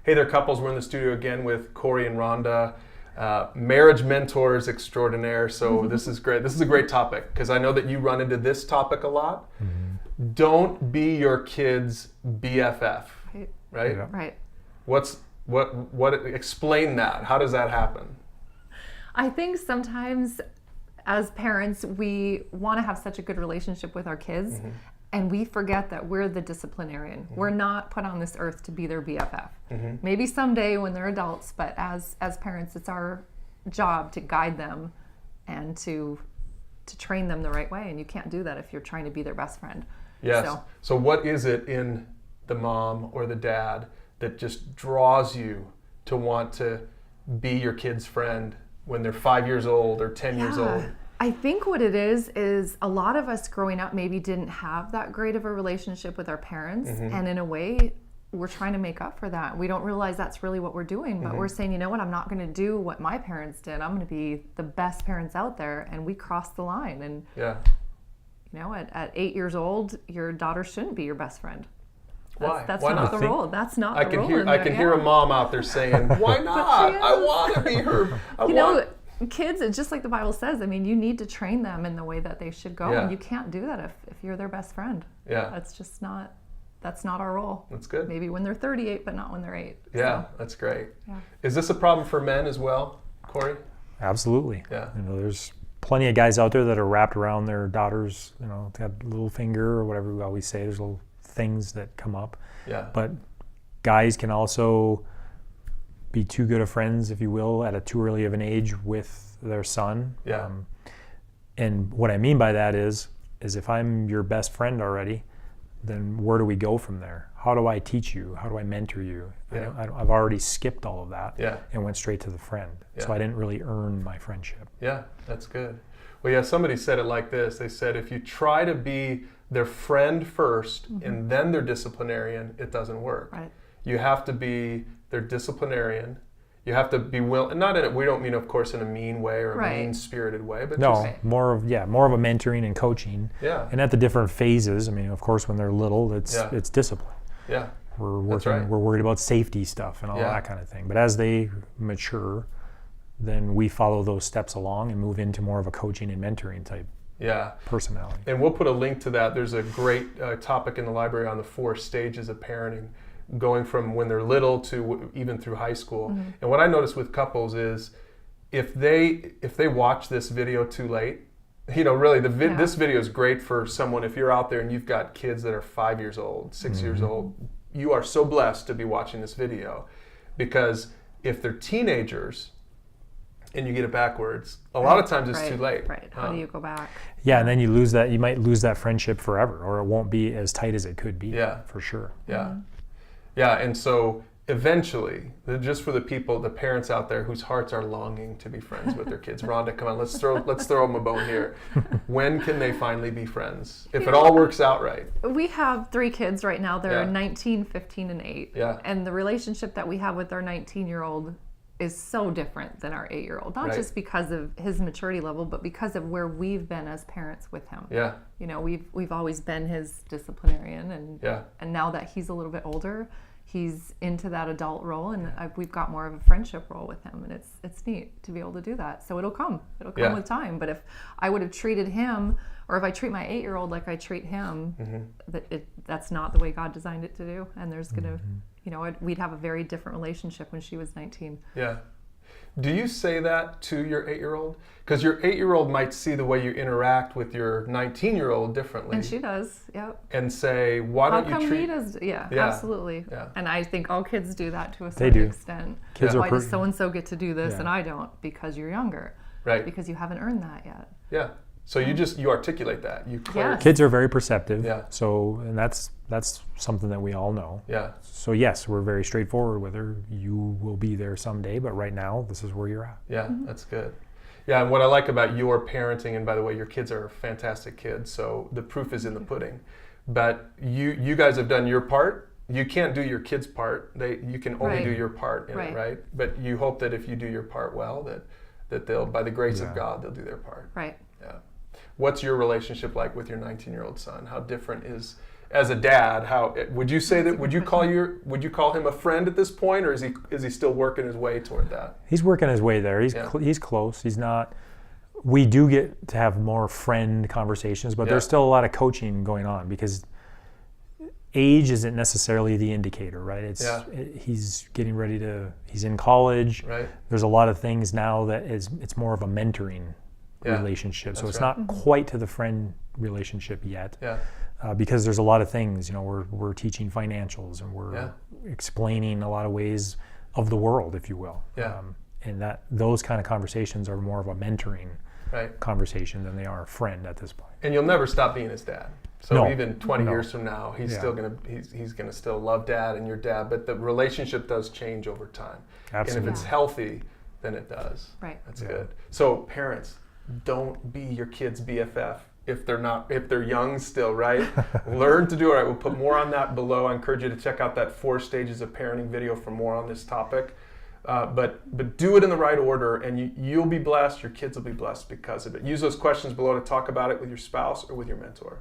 Hey there, couples. We're in the studio again with Corey and Rhonda, marriage mentors extraordinaire. So this is great. This is a great topic because I know that you run into this topic a lot. Mm-hmm. Don't be your kid's BFF, right? Yeah. Right. What? Explain that. How does that happen? I think sometimes as parents, we want to have such a good relationship with our kids, mm-hmm. and we forget that we're the disciplinarian. Mm-hmm. We're not put on this earth to be their BFF. Mm-hmm. Maybe someday when they're adults, but as parents, it's our job to guide them and to train them the right way. And you can't do that if you're trying to be their best friend. Yes. So what is it in the mom or the dad that just draws you to want to be your kid's friend when they're 5 years old or 10 years old? I think what it is a lot of us growing up maybe didn't have that great of a relationship with our parents. Mm-hmm. And in a way, we're trying to make up for that. We don't realize that's really what we're doing, but mm-hmm. we're saying, you know what, I'm not going to do what my parents did. I'm going to be the best parents out there. And we crossed the line. And, you know, at 8 years old, your daughter shouldn't be your best friend. Why? That's Why not not? the role. That's not the role. I can hear a mom out there saying, why not? I want to be her. Kids, it's just like the Bible says. I mean, you need to train them in the way that they should go. Yeah. And you can't do that if you're their best friend. Yeah. That's not our role. That's good. Maybe when they're 38, but not when they're 8. Yeah, that's great. Yeah. Is this a problem for men as well, Corey? Absolutely. Yeah. You know, there's plenty of guys out there that are wrapped around their daughters, you know, that little finger or whatever we always say. There's little things that come up. Yeah. But guys can also be too good of friends, if you will, at a too early of an age with their son. Yeah. And what I mean by that is if I'm your best friend already, then where do we go from there? How do I teach you? How do I mentor you? Yeah. I've already skipped all of that and went straight to the friend. Yeah. So I didn't really earn my friendship. Yeah, that's good. Well, yeah, somebody said it like this. They said, if you try to be their friend first mm-hmm. and then their disciplinarian, it doesn't work. Right. You have to be their disciplinarian. You have to be willing, not in it, we don't mean, of course, in a mean way or a mean-spirited way, but more of a mentoring and coaching. Yeah. And at the different phases, I mean, of course, when they're little, it's discipline. Yeah. We're worried about safety stuff and all that kind of thing. But as they mature, then we follow those steps along and move into more of a coaching and mentoring type personality. And we'll put a link to that. There's a great topic in the library on the 4 stages of parenting, going from when they're little to even through high school. Mm-hmm. And what I notice with couples is if they watch this video too late, you know, really this video is great for someone if you're out there and you've got kids that are 5 years old, 6 mm-hmm. years old. You are so blessed to be watching this video, because if they're teenagers and you get it backwards, a lot of times it's too late. Right. How do you go back? Yeah, and then you might lose that friendship forever, or it won't be as tight as it could be. Yeah. For sure. Yeah. Mm-hmm. Yeah, and so eventually, just for the parents out there whose hearts are longing to be friends with their kids. Rhonda, come on, let's throw them a bone here. When can they finally be friends? If it all works out right. We have 3 kids right now. They're 19, 15, and 8. Yeah. And the relationship that we have with our 19-year-old is so different than our 8-year-old. Not just because of his maturity level, but because of where we've been as parents with him. Yeah. You know, we've always been his disciplinarian, and now that he's a little bit older, he's into that adult role, and we've got more of a friendship role with him, and it's neat to be able to do that. So it'll come with time. But if I would have treated him, or if I treat my 8-year-old like I treat him, mm-hmm. that's not the way God designed it to do. And there's gonna, mm-hmm. you know, we'd have a very different relationship when she was 19. Yeah. Do you say that to your 8-year-old? Because your 8-year-old might see the way you interact with your 19-year-old differently. And she does, yep. And say, why don't you treat... he does? Yeah, absolutely. Yeah. And I think all kids do that to a certain extent. Kids Why does so-and-so get to do this and I don't? Because you're younger. Right. Because you haven't earned that yet. Yeah. So you articulate that. Kids are very perceptive. Yeah. So, and that's something that we all know. Yeah. So yes, we're very straightforward with her. You will be there someday, but right now, this is where you're at. Yeah, mm-hmm. That's good. Yeah, and what I like about your parenting, and by the way, your kids are fantastic kids, so the proof is in the pudding. But you guys have done your part. You can't do your kids' part. You can only do your part in it, right? But you hope that if you do your part well, that they'll, by the grace of God, they'll do their part. Right. Yeah. What's your relationship like with your 19-year-old son? How different as a dad, how would you say that? Would you call him a friend at this point, or is he still working his way toward that? He's working his way there. He's close. He's not. We do get to have more friend conversations, but there's still a lot of coaching going on because age isn't necessarily the indicator, right? He's getting ready to. He's in college. Right. There's a lot of things now that it's more of a mentoring relationship. So it's not quite to the friend relationship yet. Yeah. Because there's a lot of things, we're teaching financials and we're explaining a lot of ways of the world, if you will. Yeah. And those kind of conversations are more of a mentoring conversation than they are a friend at this point. And you'll never stop being his dad. So even 20 years from now, he's still he's gonna still love dad and your dad, but the relationship does change over time. Absolutely. And if it's healthy, then it does. Right. That's good. So parents, don't be your kids' BFF if they're young still, right? Learn to do it right. We'll put more on that below. I encourage you to check out that 4 stages of parenting video for more on this topic. But do it in the right order, and you'll be blessed. Your kids will be blessed because of it. Use those questions below to talk about it with your spouse or with your mentor.